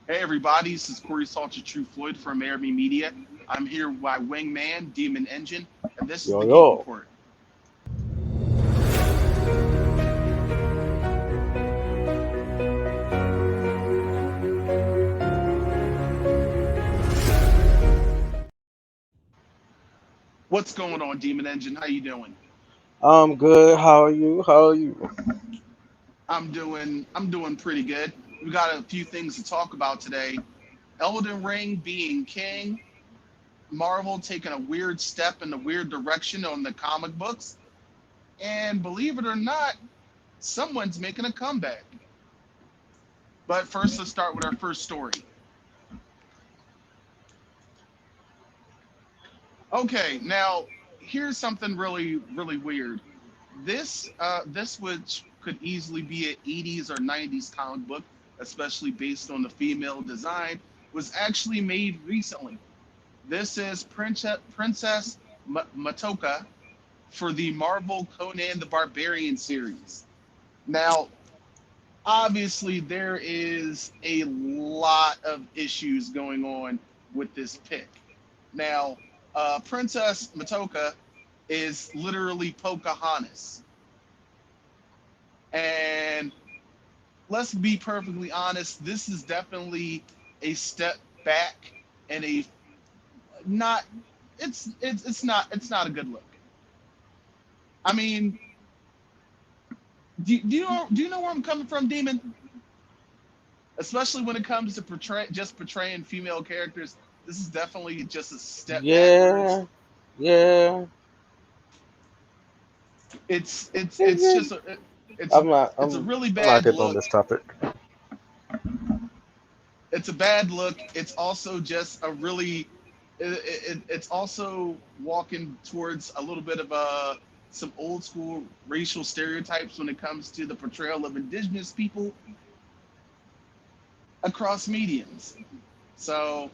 Hey everybody, this is Corey Salter True Floyd from Amerime Media. I'm here by Wang Man, Demon Engine, and this is Yo, the Geek yo. Report. What's going on, Demon Engine? How you doing? I'm good. How are you? How are you? I'm doing pretty good. We got a few things to talk about today. Elden Ring being king, Marvel taking a weird step in a weird direction on the comic books, and believe it or not, someone's making a comeback. But first, let's start with our first story. Okay, now here's something really weird. This which could easily be an 80s or 90s comic book, especially based on the female design, was actually made recently. This is Princess Matoka for the Marvel Conan the Barbarian series. Now, obviously, there is a lot of issues going on with this pick. Now, Princess Matoka is literally Pocahontas. And let's be perfectly honest, this is definitely a step back and a not it's not a good look. I mean, do you know where I'm coming from, Demon? Especially when it comes to portraying female characters, this is definitely just a step backwards. Yeah, yeah. It's just it's I'm not. it's a I'm. really I'm not bad getting on look. this topic. It's a bad look. It's also just a really it's also walking towards a little bit of some old school racial stereotypes when it comes to the portrayal of indigenous people across mediums. So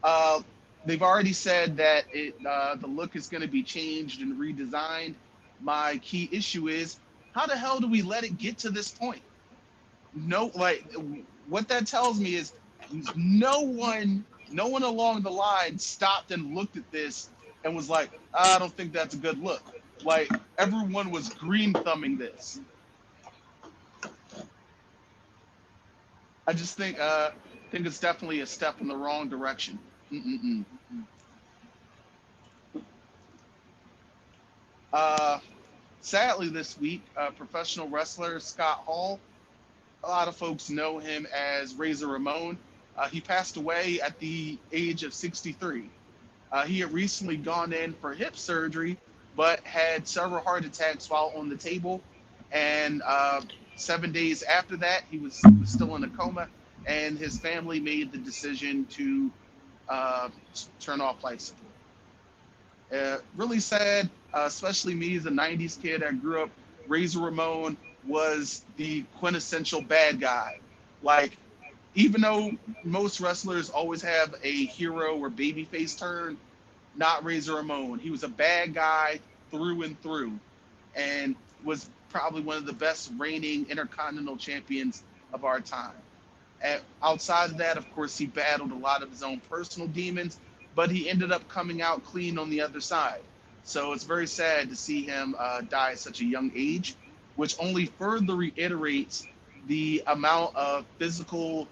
uh, they've already said that the look is going to be changed and redesigned. My key issue is how the hell do we let it get to this point? No, like what that tells me is no one along the line stopped and looked at this and was like, I don't think that's a good look. Like everyone was green thumbing this. I just think it's definitely a step in the wrong direction. Mm-mm-mm. Uh, Sadly, this week, professional wrestler Scott Hall, a lot of folks know him as Razor Ramon. He passed away at the age of 63. He had recently gone in for hip surgery, but had several heart attacks while on the table. And 7 days after that, he was still in a coma, and his family made the decision to uh, turn off life support. Really sad, especially me as a 90s kid. I grew up, Razor Ramon was the quintessential bad guy. Like, even though most wrestlers always have a hero or babyface turn, not Razor Ramon. He was a bad guy through and through, and was probably one of the best reigning intercontinental champions of our time. And outside of that, of course, he battled a lot of his own personal demons, but he ended up coming out clean on the other side. So it's very sad to see him die at such a young age, which only further reiterates the amount of physical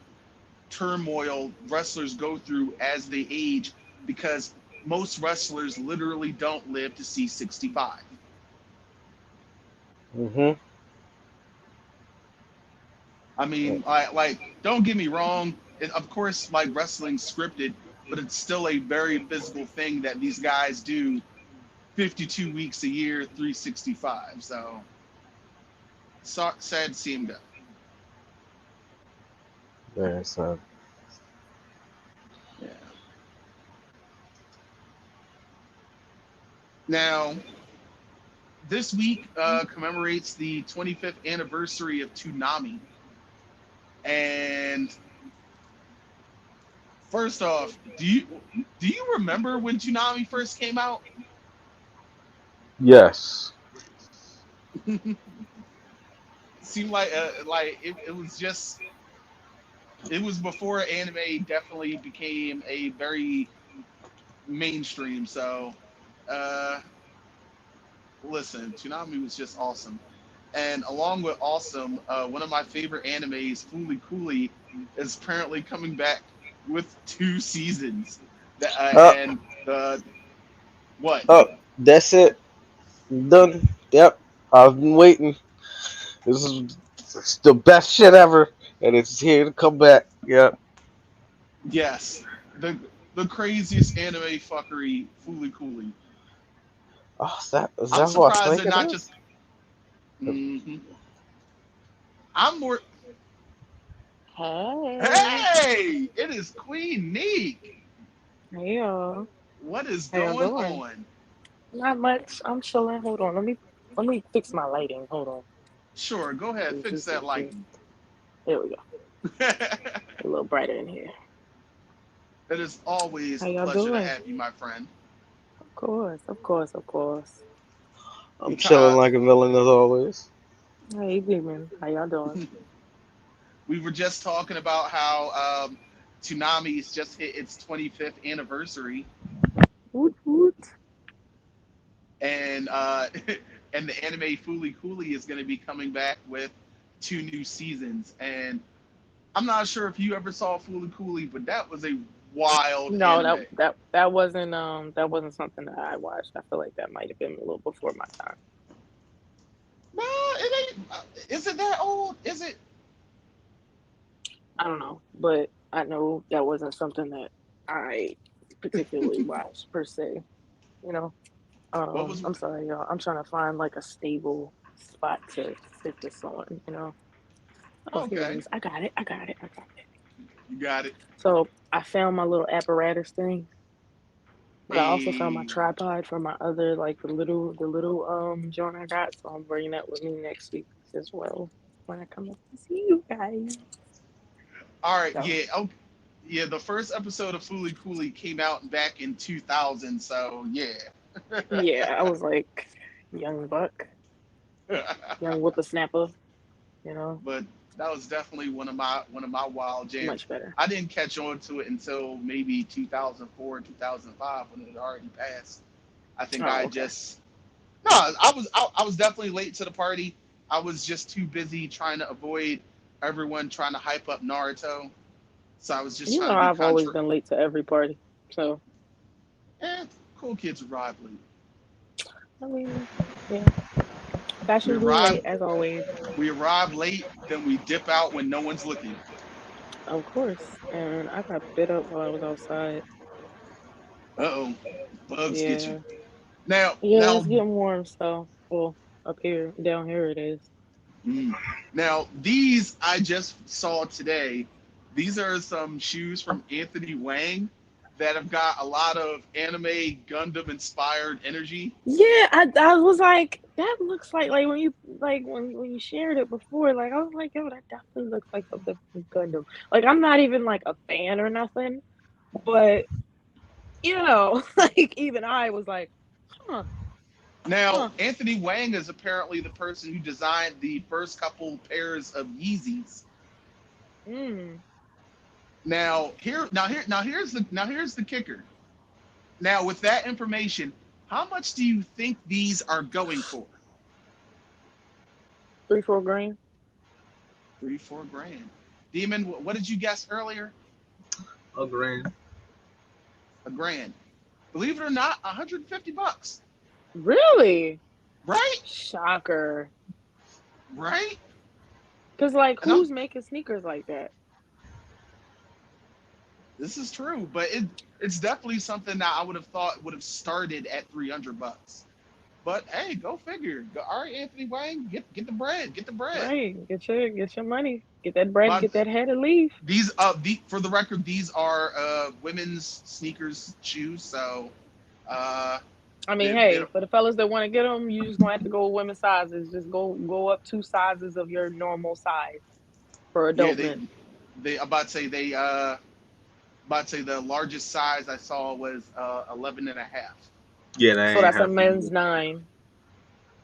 turmoil wrestlers go through as they age, because most wrestlers literally don't live to see 65. Mhm. I mean, don't get me wrong. Of course, like wrestling's scripted, but it's still a very physical thing that these guys do 52 weeks a year, 365. So sad to see him go. Yeah. So. Yeah. Now, this week commemorates the 25th anniversary of Toonami. And first off, do you remember when Toonami first came out? Yes. Seemed like it was just It was before anime definitely became a very mainstream. So, uh, listen, Toonami was just awesome. And along with awesome, one of my favorite animes, Fooly Cooly, is apparently coming back with 2 seasons. Uh, And what? oh, that's it. Done. Yep. I've been waiting. This is it's the best shit ever, and it's here to come back. Yep. Yes, the craziest anime fuckery, Fooly Cooly. Oh, is I'm that who I surprised they're think it not is? just. hmm I'm more. Hey, Hey, it is Queen Neek. hey y'all. What is How y'all going doing? on? Not much. I'm chilling. Hold on. Let me fix my lighting. Hold on. Sure, go ahead, fix that lighting. There we go. It A little brighter in here. is always How a y'all pleasure to doing? have you, my friend. Of course, of course, of course. I'm We chilling kind like a villain as always. Hey, Demon. How y'all doing? we were just talking about how Toonami's just hit its 25th anniversary, Woot woot. and and the anime Fooly Cooly is going to be coming back with 2 new seasons. And I'm not sure if you ever saw Fooly Cooly, but that was a wild No, anime. that wasn't something that I watched. I feel like that might have been a little before my time. No, it ain't. Is it that old? Is it? I don't know, but I know that wasn't something that I particularly watched per se. You know. What was? I'm sorry, y'all. I'm trying to find like a stable spot to sit this on, you know. Oh, here it Okay, is. I got it. I got it. I got it. you got it. So I found my little apparatus thing, but I also found my A tripod for my other like the little joint I got. So I'm bringing that with me next week as well when I come up to see you guys. all right, So yeah, okay. Yeah, the first episode of Fooly Cooly came out back in 2000, so yeah. yeah, I was like young buck, young whippersnapper, you know, But that was definitely one of my wild jams. much better. I didn't catch on to it until maybe 2004, 2005 when it had already passed. I think Oh, I okay. just no, I was definitely late to the party. I was just too busy trying to avoid everyone trying to hype up Naruto. So I was just You trying know, to be I've always contra. been late to every party. So, Eh, cool kids arrive late. I mean, yeah, We fashionably arrive late as always, we arrive late, then we dip out when no one's looking. of course. And I got bit up while I was outside. Uh-oh. Bugs get you. Yeah, Now yeah, now it's getting warm. So, well, up here, down here it is. mm, now these I just saw today. These are some shoes from Anthony Wang that have got a lot of anime Gundam inspired energy. Yeah, I was like, that looks like when you like when you shared it before, like I was like, yo, that definitely looks like something from Gundam. Like I'm not even like a fan or nothing, but like even I was like, huh, Now, huh. Anthony Wang is apparently the person who designed the first couple pairs of Yeezys. Mm. Now here's the kicker. Now, with that information, how much do you think these are going for? 3, 4 grand. 3, 4 grand. Demon, what did you guess earlier? A grand. A grand. Believe it or not, $150. Really? Right? Shocker. Right? Cause like And I'm who's making sneakers like that? This is true, but it's definitely something that I would have thought would have started at $300. But hey, go figure. All right, Anthony Wang, get the bread, get the bread. Right. Get your money. Get that bread, But get that head and leave. for the record, these are women's sneakers shoes. So uh, I mean, they hey, for the fellas that want to get them, you just gonna have to go with women's sizes. Just go up 2 sizes of your normal size for yeah adult men. they about to say the largest size I saw was 11 and a half. Yeah, that So ain't that's a happening. men's 9.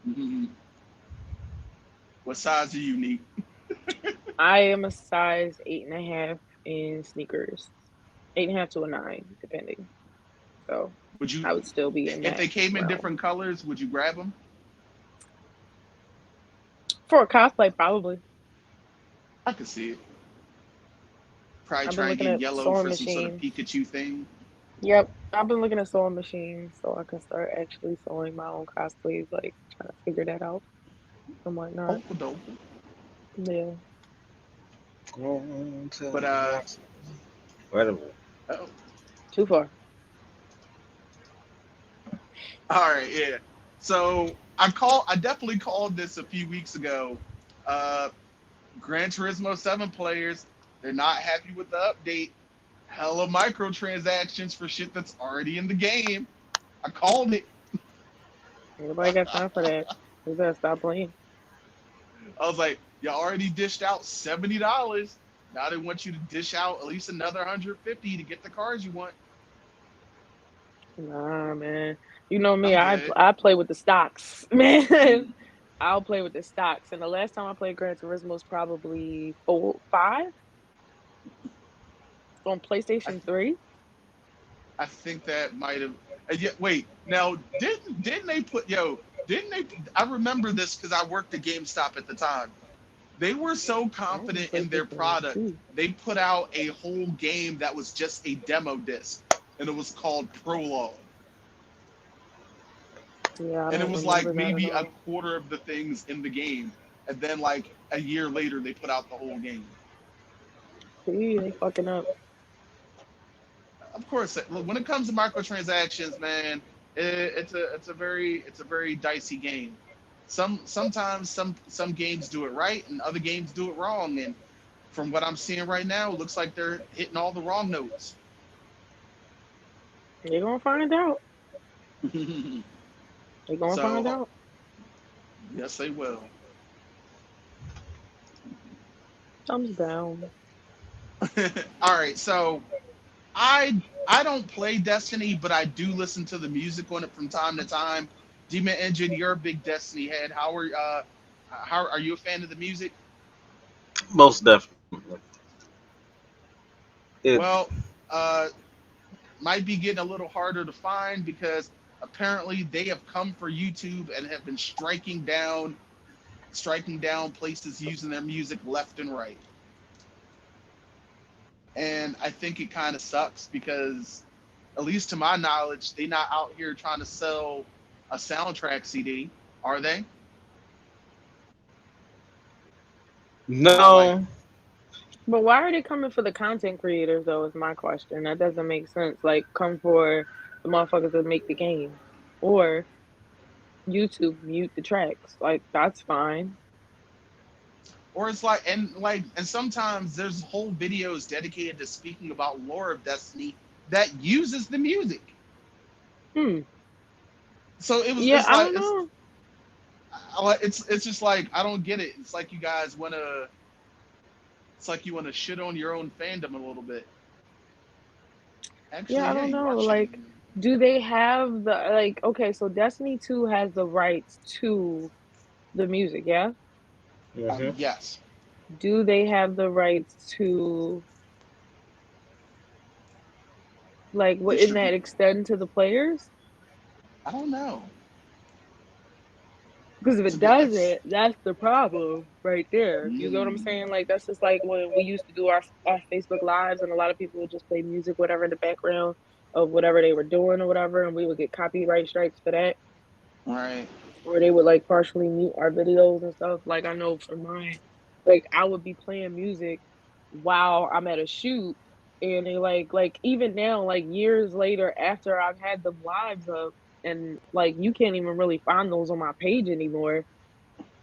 Mm-hmm. What size are you need? I am a size 8.5. and sneakers. 8.5 to a 9, depending. So Would you, I would still be in if that they came in realm. different colors, would you grab them? For a cosplay, probably. I could see it. Probably I've been try and looking get at yellow sewing for some sort of machines. Pikachu thing. Yep, I've been looking at sewing machines so I can start actually sewing my own cosplays, like trying to figure that out and whatnot. Okie doke. Yeah. Going to But Jackson. Wait a minute. oh, Too far. all right, yeah. So I definitely called this a few weeks ago. Uh, Gran Turismo 7 players, they're not happy with the update. Hella microtransactions for shit that's already in the game. I called it. Nobody got time for that. We better stop playing. I was like, you already dished out $70. Now they want you to dish out at least another 150 to get the cars you want. Nah, man. You know me, I'm I good. I play with the stocks, man. I'll play with the stocks. And the last time I played Gran Turismo was probably 5 on I, PlayStation 3. I think that might have. Yeah, wait. Now, didn't they put Didn't they? I remember this because I worked at GameStop at the time. They were so That was on confident in their PlayStation product, 2. they put out a whole game that was just a demo disc, and it was called Prologue. Yeah, I And it don't was like remember that at maybe a all. quarter of the things in the game, and then like a year later they put out the whole game. See, they fucking up. Of course, when it comes to microtransactions, man, it's a very dicey game. Sometimes some games do it right and other games do it wrong. And from what I'm seeing right now, it looks like they're hitting all the wrong notes. They're gonna find out. They're gonna find So out. yes, they will. Thumbs down. All right, so I don't play Destiny, but I do listen to the music on it from time to time. Demon Engine, you're a big Destiny head. How are you a fan of the music? Most definitely. It. Well, uh, might be getting a little harder to find because apparently they have come for YouTube and have been striking down places using their music left and right. And I think it kind of sucks because, at least to my knowledge, they're not out here trying to sell a soundtrack CD, are they? Like, No. But why are they coming for the content creators though? Is my question. That doesn't make sense. Like, come for the motherfuckers that make the game, or YouTube mute the tracks. Like, that's fine. or it's like, and sometimes there's whole videos dedicated to speaking about lore of Destiny that uses the music. Hmm. So Yeah, I don't know. it's just like I don't get it. It's like you guys want to. It's like you want to shit on your own fandom a little bit. Yeah, Actually, I don't hey, know. watch it. Like, do they have the like? Okay, so Destiny 2 has the rights to the music. Yeah. Mm-hmm. Yes. Do they have the rights to like? Wouldn't that Distribute. extend to the players? I don't know. Because if It's a it good. It's doesn't, that's the problem right there. You know what I'm mm, saying? Like that's just like when we used to do our Facebook lives, and a lot of people would just play music, whatever, in the background of whatever they were doing or whatever, and we would get copyright strikes for that, right. or they would like partially mute our videos and stuff. Like I know for mine, like I would be playing music while I'm at a shoot, and they like even now, like years later after I've had them lives up, and like you can't even really find those on my page anymore.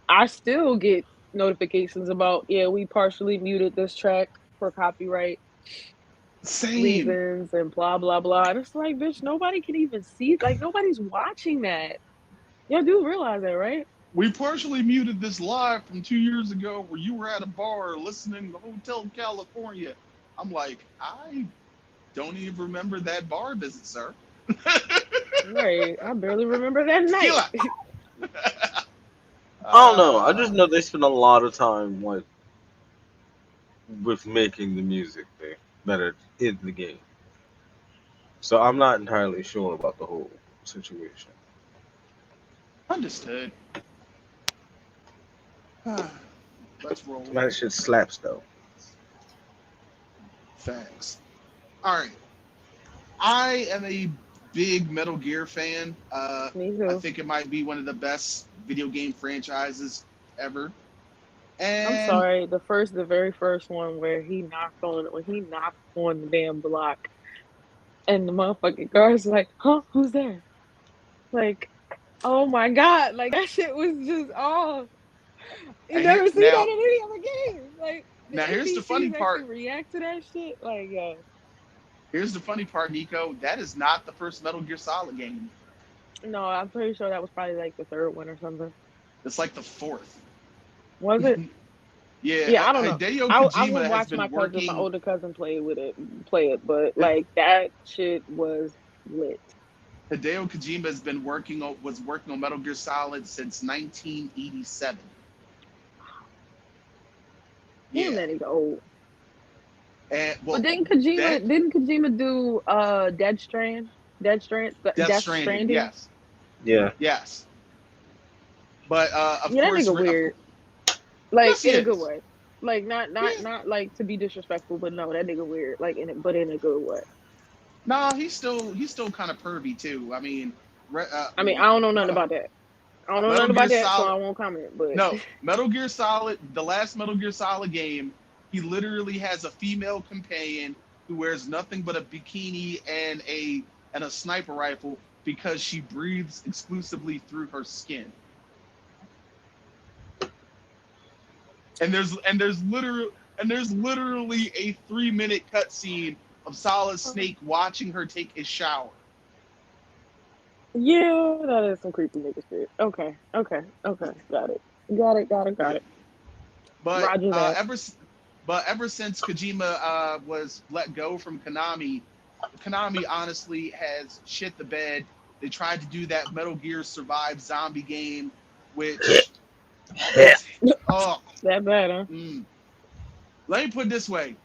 I still get notifications about, yeah, we partially muted this track for copyright Same. reasons and blah blah blah. And it's like, bitch, nobody can even see, like nobody's watching that. Y'all do realize that, right? We partially muted this live from 2 years ago where you were at a bar listening to Hotel California. I'm like, I don't even remember that bar visit, sir. Right. I barely remember that night. Tequila. I don't know. I uh, just know they spend a lot of time like with making the music thing that are in the game. So I'm not entirely sure about the whole situation. Understood. Let's roll. That shit slaps though. Facts. All right. I am a big Metal Gear fan. Me I too. think it might be one of the best video game franchises ever. I'm And sorry. The very first one where when he knocked on the damn block, and the motherfucking guard's like, "Huh, who's there?" Like, oh my god, like that shit was just oh, you and here never see that now in any other game. Like the now here's the funny NPCs actually part. react to that shit. Like, yo, Here's the funny part, Nico. That is not the first Metal Gear Solid game. no, I'm pretty sure that was probably like the third one or something. It's like the fourth. Was it? Yeah, Yeah, I don't know. Hideo I would Kojima has watch been my working. older cousin play it, but like that shit was lit. Hideo Kojima has been was working on Metal Gear Solid since 1987. Damn, Yeah, that nigga old. and But well, that Didn't Kojima do Death Death Stranding, Stranding? yes, Yeah. yes. But of Yeah, that course, nigga weird. Like yes, he in a good is. way. Like Yeah. not like to be disrespectful, but no, that nigga weird. Like in a good way. Nah, he's still kind of pervy too. I mean, I mean, I don't know nothing about that. I don't know Metal nothing Gear about that, so I Solid. won't comment. But No, Metal Gear Solid, the last Metal Gear Solid game, he literally has a female companion who wears nothing but a bikini and a sniper rifle because she breathes exclusively through her skin. And there's literally a 3-minute cutscene of Solid Snake watching her take a shower. yeah, that is some creepy nigga shit. Okay. Got it. But Roger that. ever since Kojima was let go from Konami, Konami honestly has shit the bed. They tried to do that Metal Gear Survive zombie game, which was oh. That bad, huh? Mm. Let me put it this way: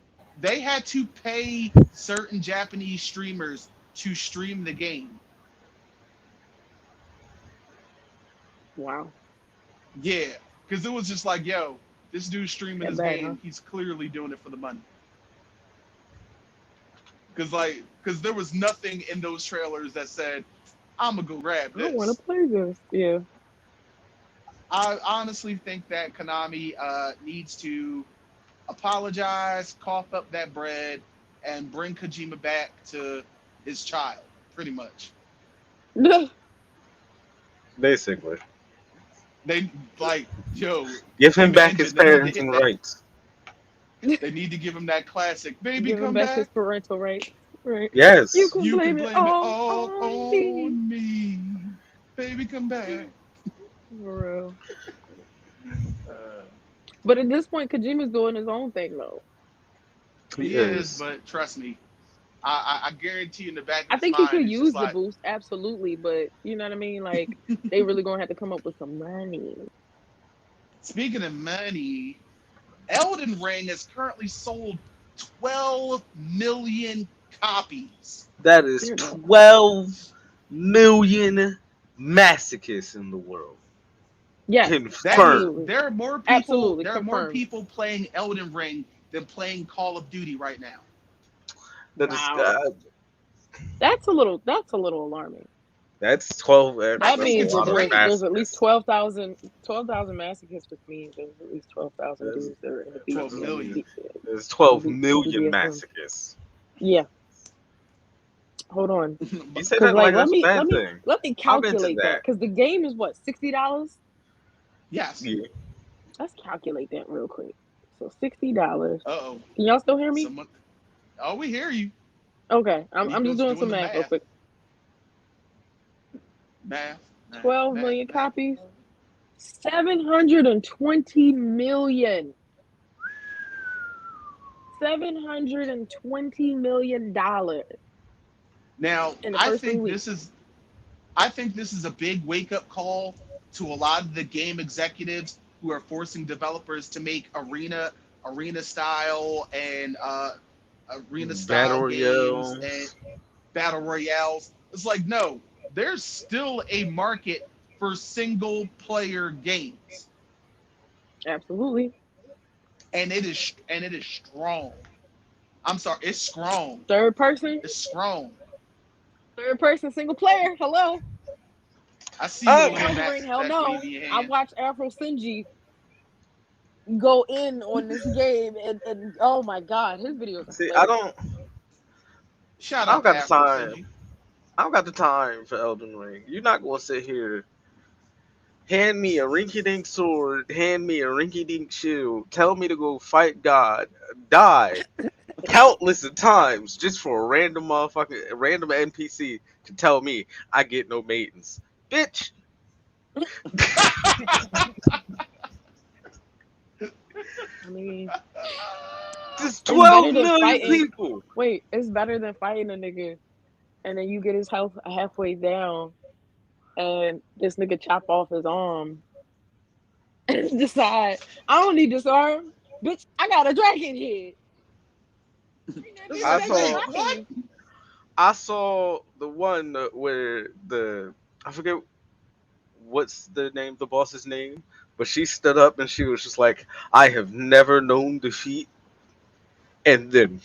they had to pay certain Japanese streamers to stream the game. Wow. Yeah, because it was just like, yo, this dude's streaming That his bad, huh? game. He's clearly doing it for the money. Because there was nothing in those trailers that said, I'm gonna go grab I want this. to play this. Yeah. I honestly think that Konami needs to apologize, cough up that bread, and bring Kojima back to his child, pretty much. Basically. They like, yo, Give him Game back his Engine. They need to hit parenting that. rights. They need to give him that classic, baby, Give him come back his back. parental rights. Right. You Yes. can You can blame it blame it all all on me. on me, baby, come back. For real. Uh, But at this point, Kojima's doing his own thing, though. He he is, is. but trust me, I guarantee in the back of I his think he mind, could it's just use the like, boost, absolutely. But you know what I mean? Like, they really gonna have to come up with some money. speaking of money, Elden Ring has currently sold 12 million copies. That is Dear God. 12 million masochists in the world. Yes, That means Confirmed. absolutely. there are more people. Absolutely. There are more Confirmed. people playing Elden Ring than playing Call of Duty right now. That is Wow. That's a little alarming. that's 12. I That That's think a means it's that lot of great. there's at least masochists. 12,000 masochists, which means there's at least 12,000 There's, dudes that are in the 12 million. there's 12 the million BDSM. masochists. Yeah. Hold on. You say Cause that like like that's a bad thing. let me I'm into calculate that. that. Cause the game is what, $60? Yes. Yeah. Let's calculate that real quick. So $60. Uh oh. Can y'all still hear me? Someone. Oh, we hear you. Okay. I'm just Nico's doing doing some the math real math. quick. Math. Math. 12 Math. million Math. copies. 720 million. $720 million Now, in the first 3 weeks. I think this is a big wake up call to a lot of the game executives who are forcing developers to make arena style and arena style Battle games Royale. and battle royales. It's like no, there's still a market for single player games, Absolutely. and it is strong. I'm sorry, it's strong. Third person, It's strong. single player. Hello. I see you Uh, over there, Elden Matt, Ring. Hell Matt no. waving your I hand. watched Afro Sinji go in on this game, and oh my god, his videos are see, hilarious. Shout I don't out to got the Afro time. Sinji. I don't got the time for Elden Ring. You're not gonna sit here, hand me a rinky-dink sword, hand me a rinky-dink shield, tell me to go fight God, die countless of times just for a random NPC to tell me I get no maidens. Bitch, I mean, there's it's 12 better than million fighting. people. Wait, it's better than fighting a nigga, and then you get his health halfway down, and this nigga chop off his arm and decide I don't need this arm, bitch. I got a dragon head. Bring that It's bitch I like, back to wait, saw what? life. I saw the one where I forget what's the name, the boss's name, but she stood up and she was just like, I have never known defeat. And then,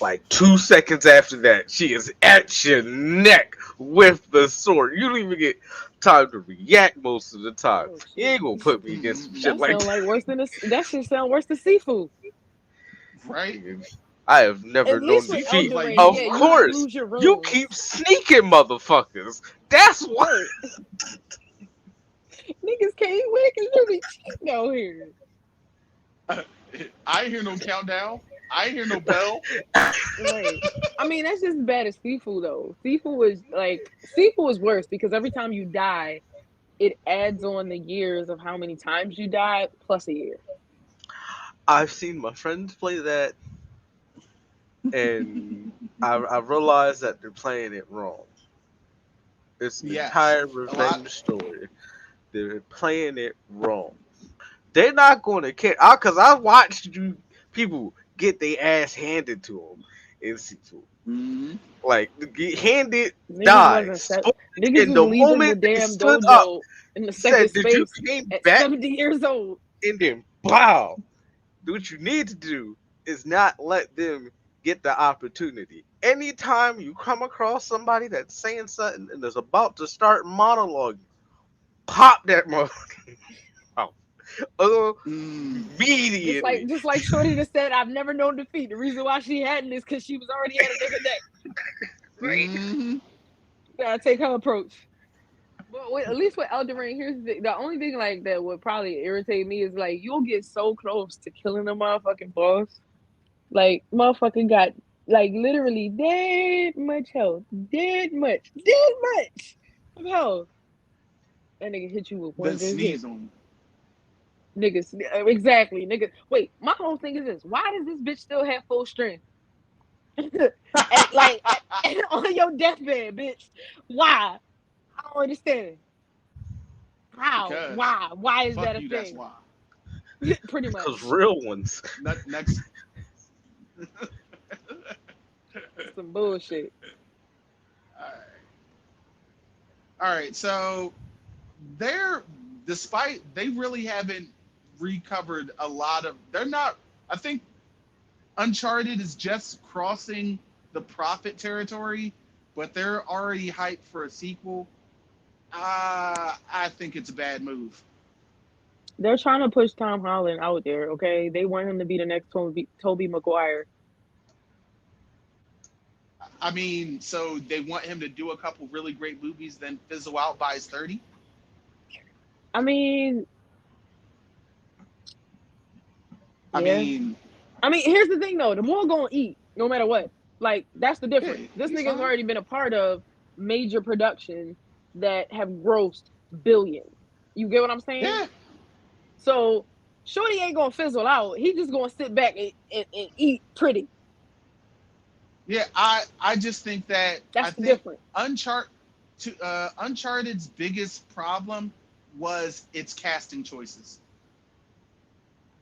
like 2 seconds after that, she is at your neck with the sword. You don't even get time to react most of the time. Oh You ain't shit. gonna put me against some shit That like sound like worse than this. That shit sound worse than seafood. Right? that. I have never At known least with Seafood defeat. Elden like Ring, Of yeah, you might course, lose your you runes. keep sneaking, motherfuckers. That's why. Right. Niggas can't win because you be cheating out here. I ain't hear no countdown. I ain't hear no bell. Right. I mean, that's just as bad as seafood though. Seafood is worse because every time you die, it adds on the years of how many times you died plus a year. I've seen my friends play that, and I realized that they're playing it wrong. It's an Yes, entire a lot. revenge story. They're playing it wrong. They're not going to care. Because I watched people get their ass handed to them in seafood. Mhm. Like, get handed, Niggas die. wasn't set. Spoke Niggas in was the leaving the moment they damn stood up, dojo in the second said, Did you space came at back? 70 years old. And then, wow. What you need to do is not let them get the opportunity. Anytime you come across somebody that's saying something and is about to start monologuing, pop that motherfucker out. Mm. Immediately. Just like Shorty just said, I've never known defeat. The reason why she hadn't is because she was already at a nigga neck. Right? Mhm. Gotta take her approach. But at least with Elden Ring, here's the only thing like that would probably irritate me is like you'll get so close to killing a motherfucking boss. Like motherfucking got like literally dead much health. Dead much of health. That nigga hit you with one Then good hit. sneeze on. Niggas exactly. Nigga. Wait, my whole thing is this. Why does this bitch still have full strength? On your deathbed, bitch. Why? I don't understand. How? Because Why? Why is fuck that a you. That's thing? why. Pretty Because much. real ones. Next. That's some bullshit. All right. All right. So they're despite they really haven't recovered a lot of. They're not. I think Uncharted is just crossing the profit territory, but they're already hyped for a sequel. I think it's a bad move. They're trying to push Tom Holland out there, okay? They want him to be the next Toby Maguire. I mean, so they want him to do a couple really great movies, then fizzle out by his 30. I mean, I yeah. mean, I mean, here's the thing though. The more gonna eat, no matter what. Like, that's the yeah, difference. This he's nigga's fine. already been a part of major productions that have grossed billions. You get what I'm saying? Yeah, So Shorty ain't gonna fizzle out. He just gonna sit back and eat pretty. yeah. I just think that I That's the think difference. Uncharted's biggest problem was its casting choices,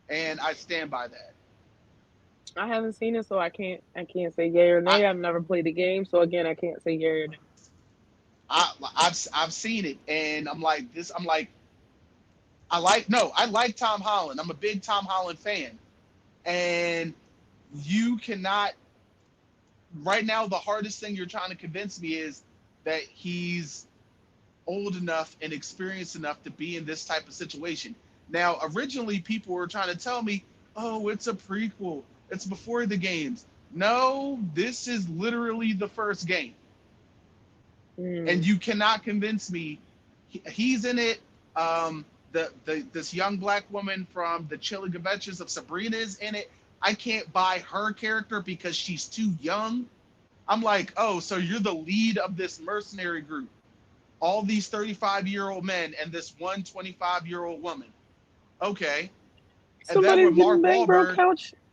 and I stand by that. I haven't seen it, so I can't say yay or I, nay. I've never played the game, so again, I can't say yay or nay. I've seen it, and I'm like this. I'm like I like Tom Holland. I'm a big Tom Holland fan, and you cannot right now. The hardest thing you're trying to convince me is that he's old enough and experienced enough to be in this type of situation. Now, originally, people were trying to tell me, "Oh, it's a prequel. It's before the games." No, this is literally the first game, and Mm. you cannot convince me he's in it. The this young black woman from the Chilling Adventures of Sabrina is in it. I can't buy her character because she's too young. I'm like, oh, so you're the lead of this mercenary group. All these 35-year-old men and this one 25-year-old woman. Okay. And then Somebody's with getting Mark back, bro. Wahlberg,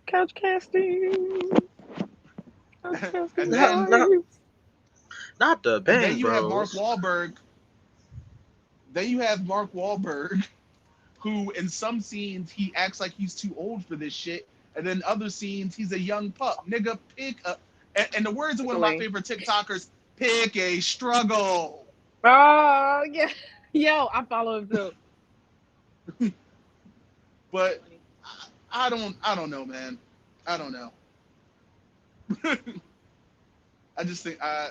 Couch casting. Couch and casting then vibes. Not the and then Bang you have Mark Bros. Wahlberg. Then you have Mark Wahlberg, who in some scenes he acts like he's too old for this shit, and then other scenes he's a young pup. Nigga, pick a. And the words of one of my Really. favorite TikTokers, pick a struggle. Oh yeah. Yo, I follow him too. But Funny. I don't know, man. I don't know. I just think I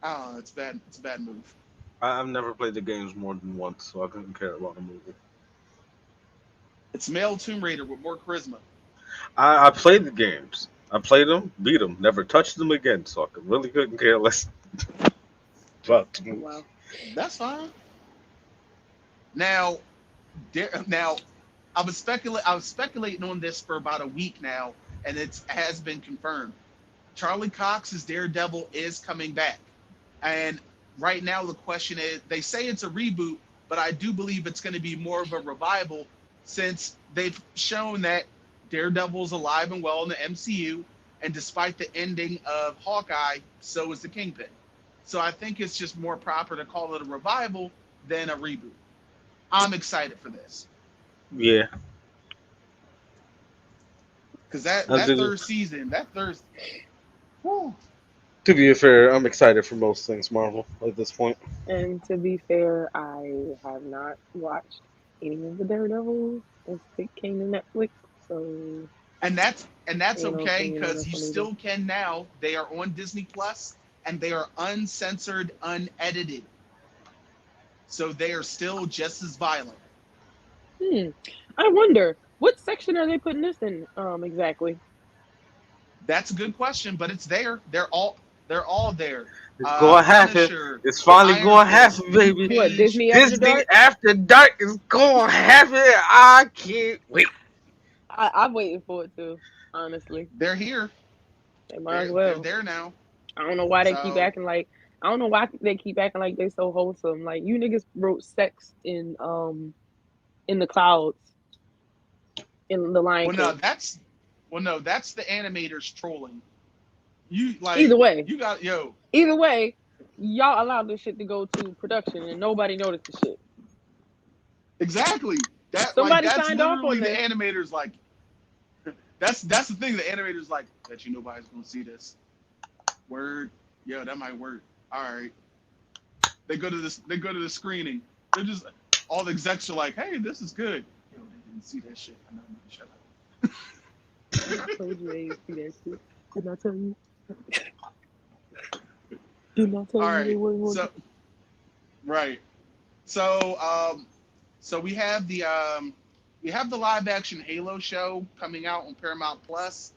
don't know. It's bad. It's a bad move. I've never played the games more than once, so I couldn't care about the movie. It's male Tomb Raider with more charisma. I played the games. I played them, beat them, never touched them again, so I really couldn't care less about the movie. Wow. That's fine. Now, now, I was speculating on this for about a week now, and it has been confirmed. Charlie Cox's Daredevil is coming back, and right now the question is, they say it's a reboot, but I do believe it's going to be more of a revival since they've shown that Daredevil's alive and well in the MCU, and despite the ending of Hawkeye, so is the Kingpin. So I think it's just more proper to call it a revival than a reboot. I'm excited for this Yeah, because I that did. third season, that third, whew, To be fair, I'm excited for most things Marvel at this point. And to be fair, I have not watched any of the Daredevil since it came to Netflix, so and that's ain't no okay opinion on because this you one either. still can now. They are on Disney Plus and they are uncensored, unedited, so they are still just as violent. Hmm. I wonder what section are they putting this in exactly. That's a good question, but it's there. They're all there. It's going to happen. Punisher, It's finally Iron going to Fist, happen, Luke baby. What, Cage, Disney After Disney Dark? After Dark is going to happen. I can't wait. I'm waiting for it too, honestly. they're here. They might as They're well. there now. I don't know why they keep So acting like I don't know why they keep acting like they so wholesome. Like you niggas wrote sex in the clouds in the Lion well, no, King. that's the animators trolling. You like Either way, you got yo either way, y'all allowed this shit to go to production and nobody noticed the shit. exactly Somebody that's signed off literally on the this. animators like that's the thing. The animators like that you nobody's gonna see this word. Yo, that might work. All right. They go to this. They go to the screening. They're just all the execs are like, "Hey, this is good." Yo, they didn't see that shit. I know. Shut I told you they didn't see that shit. Did not tell you. Did not tell up. All you they right. weren't going to. So right. So so we have the live action Halo show coming out on Paramount Plus,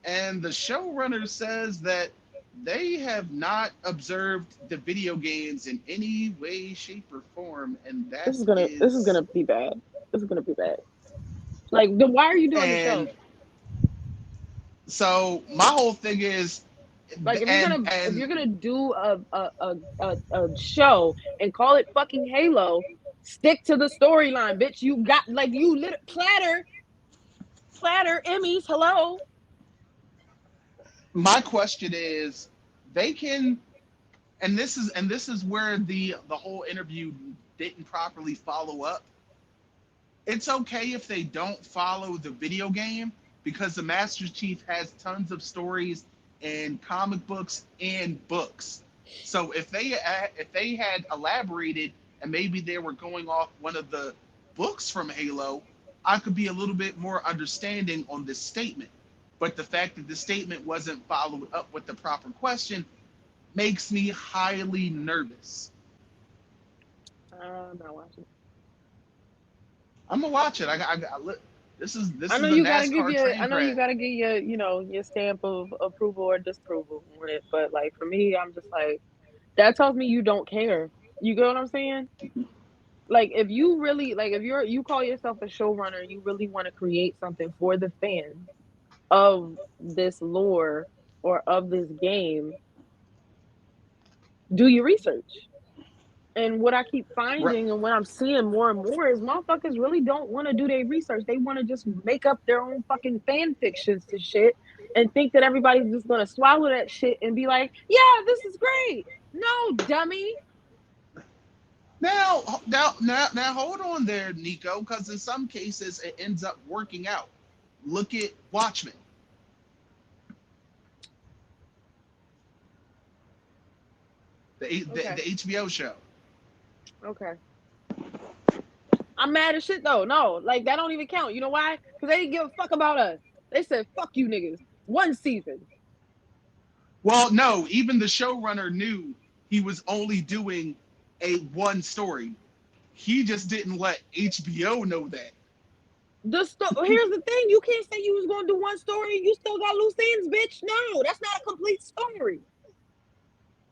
and the showrunner says that they have not observed the video games in any way, shape, or form, and that This is is gonna be bad. This is gonna be bad. Like, then why are you doing the show? and so my whole thing is Like, if and you're gonna do a show and call it fucking Halo, stick to the storyline, bitch. You got like you lit platter Emmys. Hello. my question is they can and this is where the whole interview didn't properly follow up. It's okay if they don't follow the video game because the Master Chief has tons of stories in comic books and books. So if they had elaborated and maybe they were going off one of the books from Halo, I could be a little bit more understanding on this statement. But the fact that the statement wasn't followed up with the proper question makes me highly nervous. I'm not watching. I'm gonna watch it. This I know is a you gotta give NASCAR your, train I know you wreck. gotta get your, your stamp of approval or disapproval on it. But like for me, I'm just like, that tells me you don't care. You get what I'm saying? Like if you really, like if you call yourself a showrunner, you really want to create something for the fans of this lore or of this game, do your research. And what I keep Right. finding and what I'm seeing more and more is motherfuckers really don't want to do their research. They want to just make up their own fucking fan fictions to shit and think that everybody's just gonna swallow that shit and be like, yeah, this is great. No, dummy. Now, hold on there, Nico, because in some cases it ends up working out. Look at Watchmen, Okay. the HBO show. Okay. I'm mad as shit though. No, like that don't even count. You know why? Because they didn't give a fuck about us. They said, fuck you niggas. One season. Well, no, even the showrunner knew he was only doing a one story. He just didn't let HBO know that. Here's the thing. You can't say you was gonna do one story and you still got loose ends, bitch. No, that's not a complete story.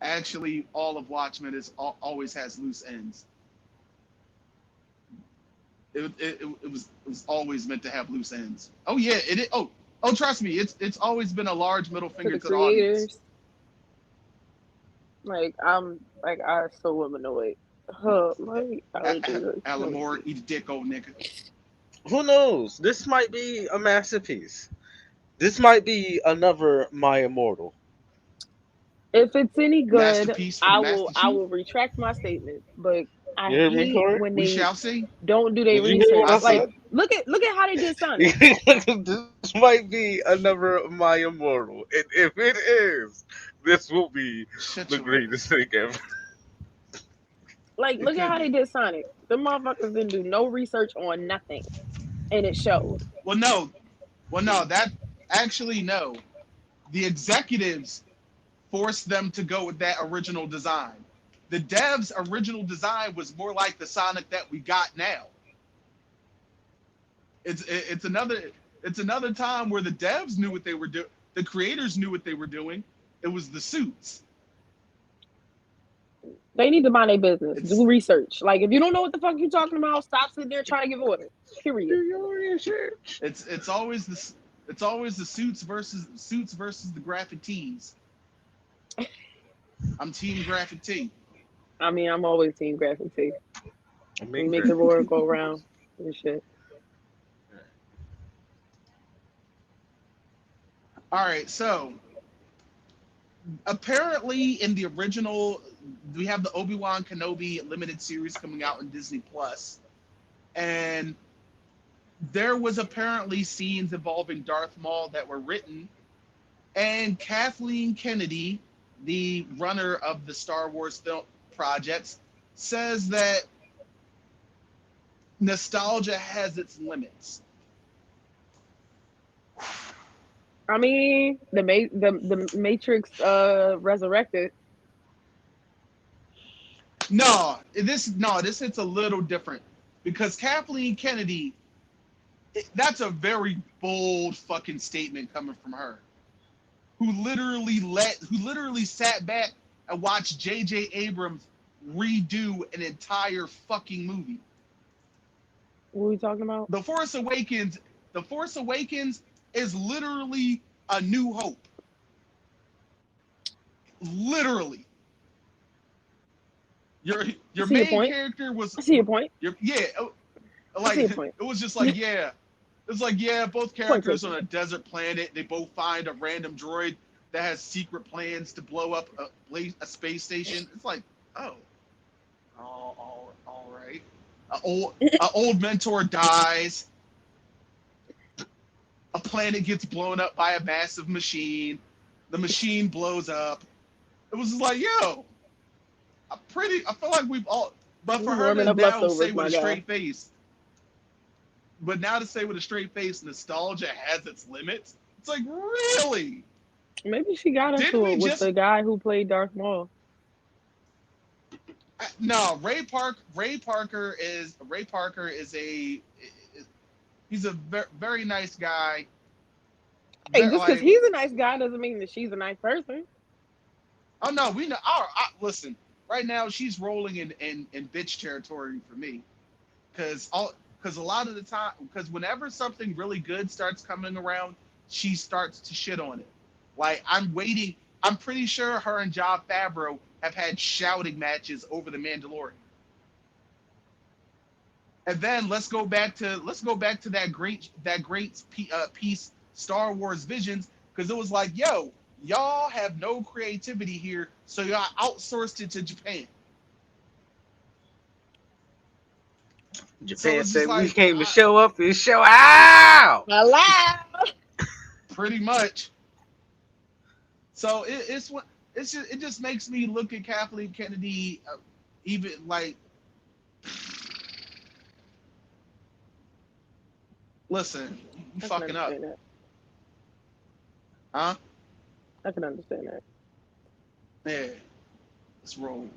Actually, all of Watchmen always has loose ends. It was always meant to have loose ends. Oh yeah, it. Oh, trust me, it's always been a large middle To finger the to the audience. creators. Like I'm like I so annoyed. Huh, I just Alamore, eat a dick, old nigga. Who knows? This might be a masterpiece. This might be another My Immortal. if it's any good, Masterpiece for the I Master Chief. will retract my statement. But I You hear me, hate Corey? when We they shall see. don't do their Did you hear what research. I I Like see. said? look at how they did Sonic. This might be another My Immortal. And if it is, this will be Shut the your mouth. greatest thing ever. Like It look at could how they be. did Sonic. The motherfuckers didn't do no research on nothing, and it showed. Well, no. Well, no. That actually no. The executives forced them to go with that original design. The devs' original design was more like the Sonic that we got now. It's another time where the devs knew what they were doing. The creators knew what they were doing. It was the suits. They need to mind their business. It's Do research. Like if you don't know what the fuck you're talking about, stop sitting there trying to give orders. Do Period. your research. it's always the suits versus the graphic tees. I'm team graphic tee. I mean, I'm always team graphic too. I We mean, make the great. world go round and shit. All right, so apparently in the original, we have the Obi-Wan Kenobi limited series coming out in Disney Plus, and there was apparently scenes involving Darth Maul that were written, and Kathleen Kennedy, the runner of the Star Wars film projects, says that nostalgia has its limits. I mean, the Matrix resurrected. No, this hits a little different because Kathleen Kennedy, that's a very bold fucking statement coming from her, who literally sat back and watched J.J. Abrams redo an entire fucking movie. What are we talking about? The Force Awakens, The Force Awakens is literally a New Hope. Literally, your I your see your main point. character was I see your point. your yeah, I see like your point. it was just like yeah, it's like yeah, both Point characters taken. on a desert planet. They both find a random droid that has secret plans to blow up a space station. It's like oh, all right. A old mentor dies. A planet gets blown up by a massive machine. The machine blows up. It was just like, yo, I feel like we've all, but You for her warming to up now say leftovers, with my a guy. straight face, but now to say with a straight face, nostalgia has its limits. It's like, really? Maybe she got Didn't into we it with just? the guy who played Darth Maul. No, Ray Parker is a he's a very nice guy. Hey, Very just because like, he's a nice guy doesn't mean that she's a nice person. oh no, we know. Listen, right now she's rolling in bitch territory for me, because a lot of the time, because whenever something really good starts coming around, she starts to shit on it. Like, I'm waiting. I'm pretty sure her and Jon Favreau have had shouting matches over the Mandalorian. And then let's go back to that great piece, Star Wars Visions, because it was like, yo, y'all have no creativity here, so y'all outsourced it to Japan. So Japan it's just said we like, came to show up and show out. Hello. pretty much. So it just makes me look at Kathleen Kennedy, even like, listen, you I can fucking up, understand that. huh? I can understand that. Yeah, let's roll.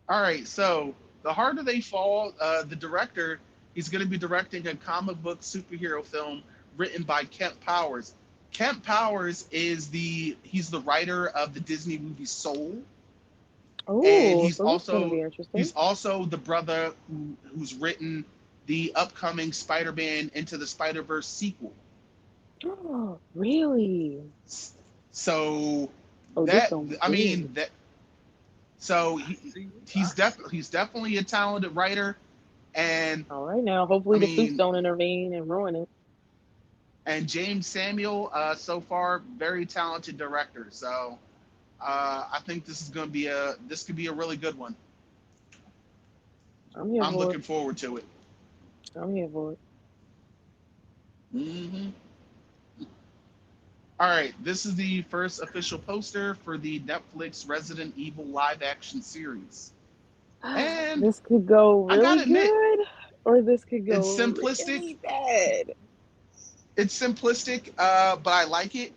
All right, so The Harder They Fall, the director, he's going to be directing a comic book superhero film written by Kent Powers. Kent Powers he's the writer of the Disney movie Soul, and Oh, he's so this is gonna also be interesting. he's also the brother who's written the upcoming Spider-Man Into the Spider-Verse sequel. Oh, really? So Oh, this that gonna be I good. mean that so I he, see. he's definitely a talented writer. And All right, now I hopefully the suits mean, don't intervene and ruin it. and James Samuel, so far, very talented director. So I think this could be a really good one. I'm here I'm for it. looking forward to it. I'm here for it. Hmm. All right, this is the first official poster for the Netflix Resident Evil live action series, and This could go I really gotta admit, good, or this could it's go simplistic. really bad. It's simplistic, but I like it.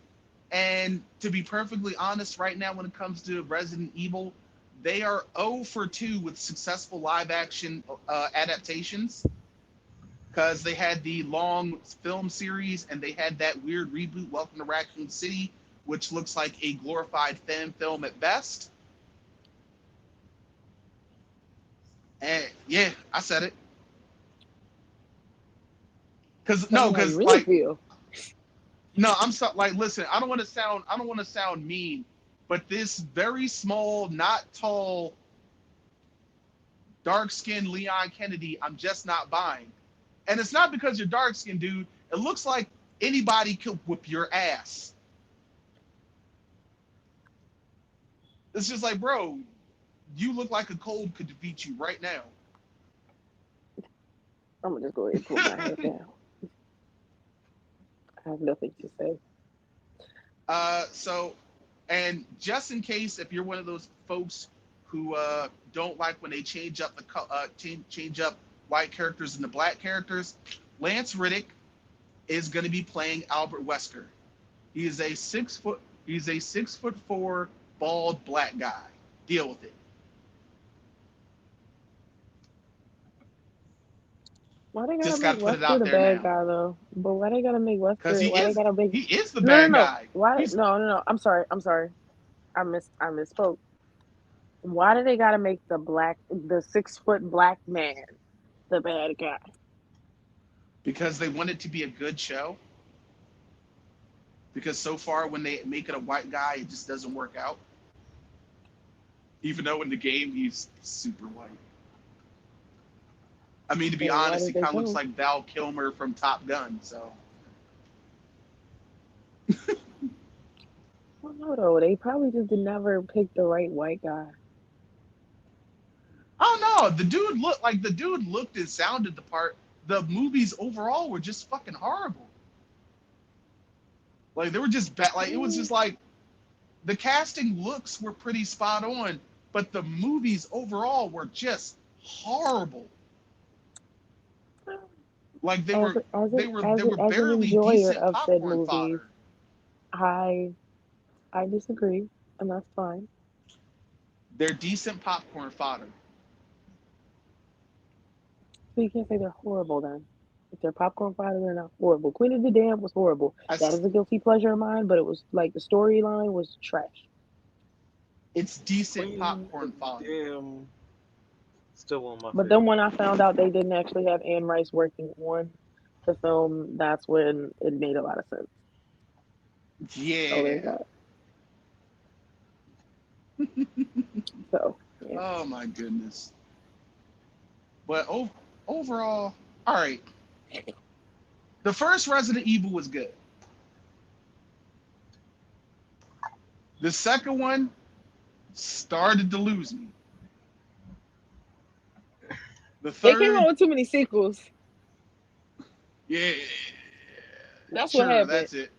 And to be perfectly honest, right now, when it comes to Resident Evil, they are 0 for 2 with successful live action adaptations, because they had the long film series and they had that weird reboot, Welcome to Raccoon City, which looks like a glorified fan film at best. And yeah, I said it. Because Tell no, me how you because really like, feel. no, I'm so like, listen, I don't want to sound mean, but this very small, not tall, dark skinned Leon Kennedy, I'm just not buying. And it's not because you're dark skinned, dude. It looks like anybody could whip your ass. It's just like, bro, you look like a cold could defeat you right now. I'm gonna just go ahead and put my head down. I have nothing to say. So, and just in case, if you're one of those folks who don't like when they change up change up white characters into black characters, Lance Riddick is going to be playing Albert Wesker. He is a 6 foot. He's a 6'4" bald black guy. Deal with it. Why they gotta Just got make to put it Wesker out the there bad now, guy though? But why they gotta make because Wesker? Why they gotta make? he is the No, no, bad no. guy. Why? He's No, no, no. I'm sorry. I'm sorry. I misspoke. Why do they gotta make the 6 foot black man the bad guy? because they want it to be a good show. Because so far, when they make it a white guy, it just doesn't work out. Even though in the game he's super white. I mean, to be So why honest, did he they kind of looks change? like Val Kilmer from Top Gun. So I don't know though. They probably just never picked the right white guy. Oh no, the dude looked and sounded the part. The movies overall were just fucking horrible. Like they were just bad. Like it was just like the casting looks were pretty spot on, but the movies overall were just horrible. Like As they were as an barely enjoyer decent of said popcorn movies, fodder. I I disagree, and that's fine. They're decent popcorn fodder. So you can't say they're horrible then. If they're popcorn fodder, they're not horrible. Queen of the Damned was horrible. I, That is a guilty pleasure of mine, but it was like the storyline was trash. it's decent Queen popcorn of fodder. Damn, still one of my But then favorite. when I found out they didn't actually have Anne Rice working on the film, that's when it made a lot of sense. So there's Yeah. that. So yeah. Oh my goodness. But overall, all right. The first Resident Evil was good. The second one started to lose me. The They came out third, with too many sequels. yeah, That's what sure, happened. that's it.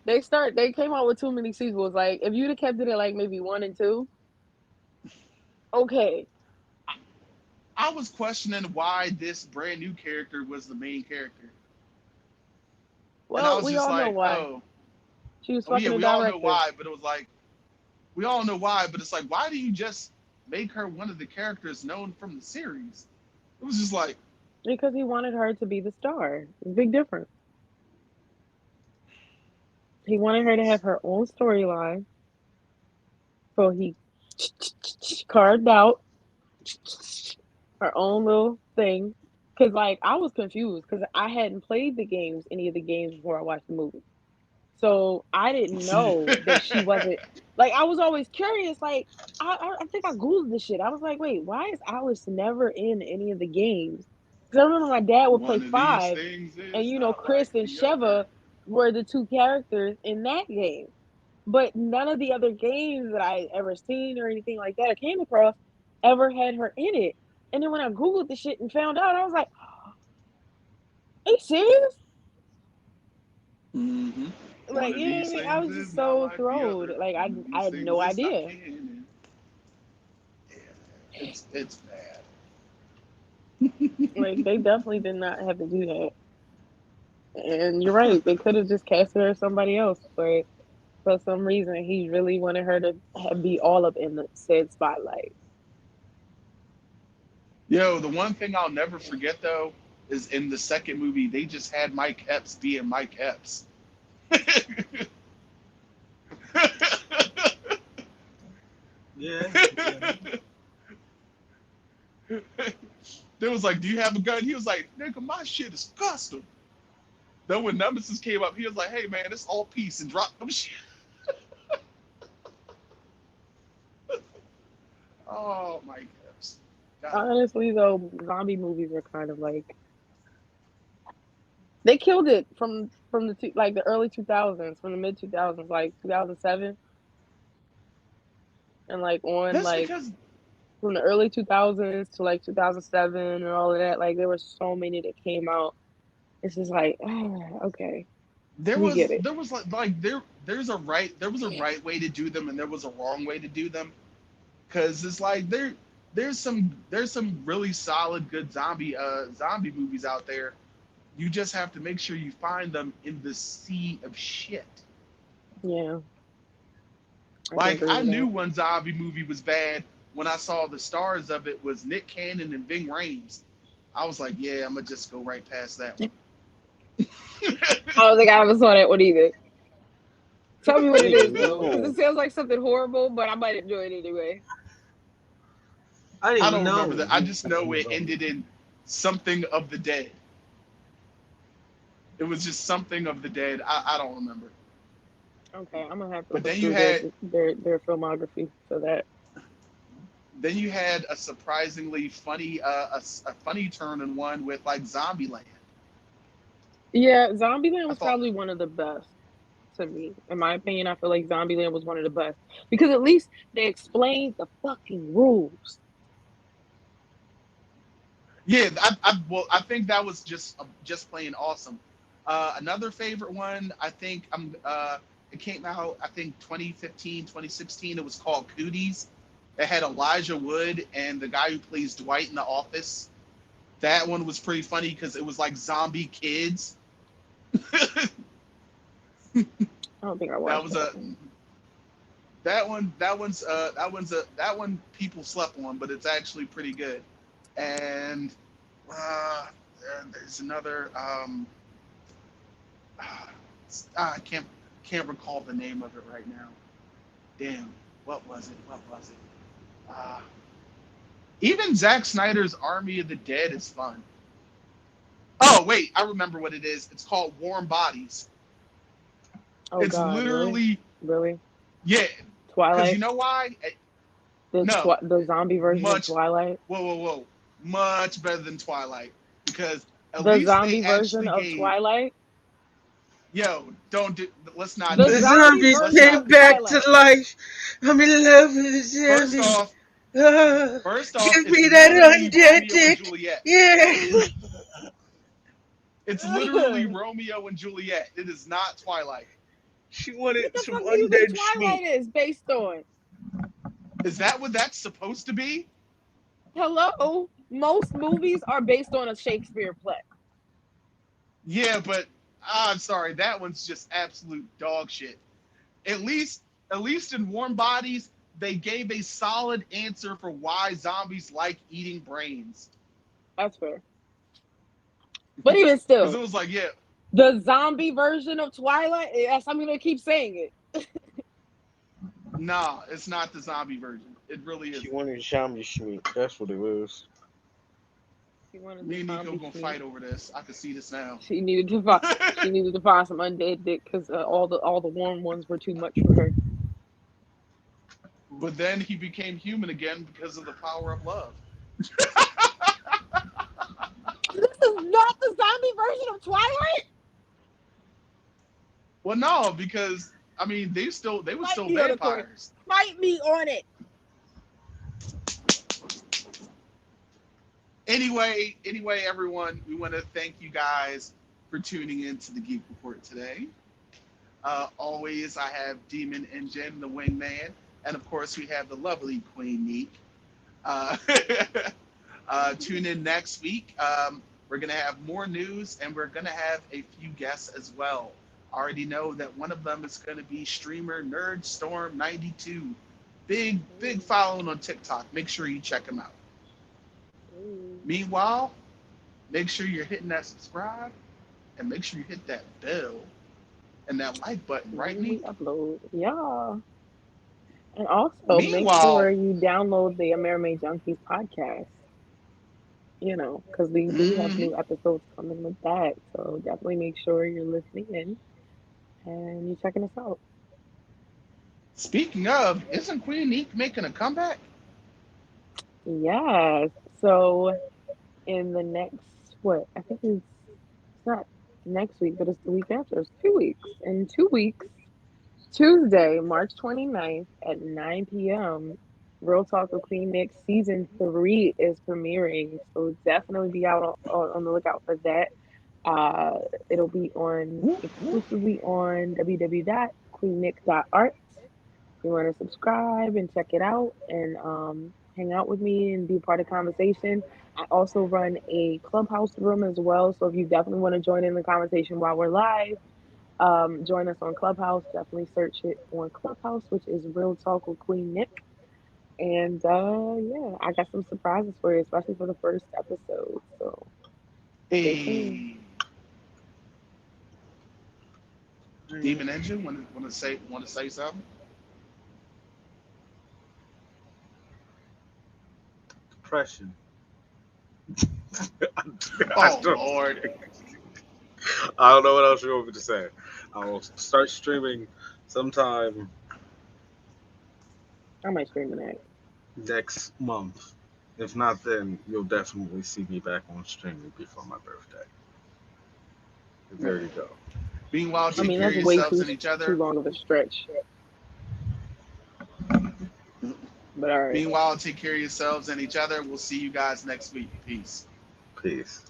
They came out with too many sequels. Like if you'd have kept it at like maybe 1 and 2, okay. I was questioning why this brand new character was the main character. And I Well, was we just all know like, why. oh, She was oh yeah, fucking a we all know director. why, but it was like, we all know why, but it's like, why do you just make her one of the characters known from the series? It was just like, Because he wanted her to be the star. Big difference. He wanted her to have her own storyline. So he carved out her own little thing. Cause like I was confused because I hadn't played any of the games before I watched the movie. So I didn't know that she wasn't like I was always curious. Like I think I googled this shit. I was like, wait, why is Alice never in any of the games? Because I remember my dad would play one of these five, things and is not like Chris and the other. Sheva were the two characters in that game. But none of the other games that I ever seen or anything like that I came across ever had her in it. And then when I googled the shit and found out, I was like, "Are you serious?" Mm-hmm. One Like, of you know what I these mean? I things was just is not so like the thrilled. other. Like, One of I these had no things is not idea. canon. Yeah, it's bad. Like, they definitely did not have to do that. And you're right, they could have just casted her as somebody else, but for some reason, he really wanted her to be all up in the said spotlight. Yo, the one thing I'll never forget though is in the second movie they just had Mike Epps being Mike Epps. Yeah, yeah. They was like, "Do you have a gun?" He was like, "Nigga, my shit is custom." Then when Nemesis came up, he was like, "Hey man, it's all peace," and dropped them shit. Oh, Mike Epps. God. Honestly, though, zombie movies are kind of like they killed it from like the early 2000s, from the mid 2000s, like 2007, and like on That's like because from the early 2000s to like 2007 and all of that. Like there were so many that came out. It's just like, oh, okay, we get it. there was there was a right way to do them and there was a wrong way to do them because it's like there's some really solid good zombie movies out there. You just have to make sure you find them in the sea of shit. Yeah, I can Like agree I with knew that. one zombie movie was bad when I saw the stars of it was Nick Cannon and Ving Rhames. I was like, yeah, I'm gonna just go right past that one. I don't think I ever saw that one either. Tell me I what it didn't is even though, because know. it sounds like something horrible, but I might enjoy it anyway. I didn't I even don't remember know that. I he just was know in the it zombie. ended in something of the dead. It was just something of the dead. I don't remember. Okay, I'm gonna have to But look through their filmography for that. then you had a surprisingly funny a funny turn in one with like Zombieland. Yeah, Zombieland I was thought probably one of the best to me. In my opinion, I feel like Zombieland was one of the best because at least they explained the fucking rules. Yeah, I think that was just plain awesome. Another favorite one, I think it came out I think 2015, 2016. It was called Cooties. It had Elijah Wood and the guy who plays Dwight in The Office. That one was pretty funny because it was like zombie kids. I don't think I That watched was that a one. that one people slept on, but it's actually pretty good. And uh, there's another uh, I can't recall the name of it right now. Damn, what was it? What was it? Uh, Even Zack Snyder's Army of the Dead is fun. Oh wait, I remember what it is. It's called Warm Bodies. Oh It's God, really? literally Really? yeah, because you Twilight? know why? The No, the zombie version of much Twilight? whoa, much better than Twilight because at The least they zombie version actually of gave Twilight? yo don't do let's not The do The that. zombie zombies Let's version came not. of back to Twilight. life. I'm in love with the First zombies. off, Ah, first off, give it's me that literally undead Romeo and dick. Juliet. Yeah. It's literally Romeo and Juliet. It is not Twilight. She What wanted the some fuck do you think undead schmeat. Twilight is based on? Is that what that's supposed to be? Hello? Most movies are based on a Shakespeare play. Yeah, but I'm sorry, that one's just absolute dog shit. At least, at least in Warm Bodies, they gave a solid answer for why zombies like eating brains. That's fair. But even Because it still, was like, yeah, the zombie version of Twilight, yes, I'm gonna keep saying it. nah, it's not the zombie version. It really She isn't. wanted zombie schmeat. That's what it was. She wanted Me the and Nico zombie gonna schmeat. fight over this. I can see this now. She needed to find. She needed to find some undead dick because all the warm ones were too much for her. But then he became human again because of the power of love. This is not the zombie version of Twilight. Well, no, because I mean they were Fight still me on the court. vampires. Fight me on it. Anyway, everyone, we want to thank you guys for tuning in to the Geek Report today. Always, I have Demon Engine, the Wingman, and of course, we have the lovely Queen Neek. Uh, tune in next week. We're going to have more news, and we're going to have a few guests as well. I already know that one of them is going to be streamer NerdStorm92. Big following on TikTok. Make sure you check him out. Meanwhile, make sure you're hitting that subscribe and make sure you hit that bell and that like button, right, When we Neek? upload, yeah. And also make sure Meanwhile, you download the Amerime Junkies podcast. You know, because we do have mhm, new episodes coming with that. So definitely make sure you're listening in and you're checking us out. speaking of, isn't Queen Neek making a comeback? Yeah. So in the next what? I think it's not next week, but it's the week after. It's 2 weeks. In 2 weeks, Tuesday, March 29th at 9 p.m., Real Talk with Queen Nick season 3 is premiering. So definitely be out on the lookout for that. Uh, it'll be on Whoop, whoop. exclusively on www.queennick.art. If you want to subscribe and check it out and hang out with me and be part of the conversation. I also run a clubhouse room as well. So if you definitely want to join in the conversation while we're live, join us on Clubhouse. Definitely search it on Clubhouse, which is Real Talk with Queen Nick. And yeah, I got some surprises for you, especially for the first episode. So stay tuned. Hey, Demon Engine, want to say something? Depression. I Oh don't, Lord, I don't know what else you want me to say. I'll start streaming sometime I might scream in that. next month. If not, then you'll definitely see me back on streaming before my birthday. There you go. meanwhile, I take mean, care of that's way yourselves and each too other. long of a stretch. But all right. Meanwhile, take care of yourselves and each other. We'll see you guys next week. Peace. Peace.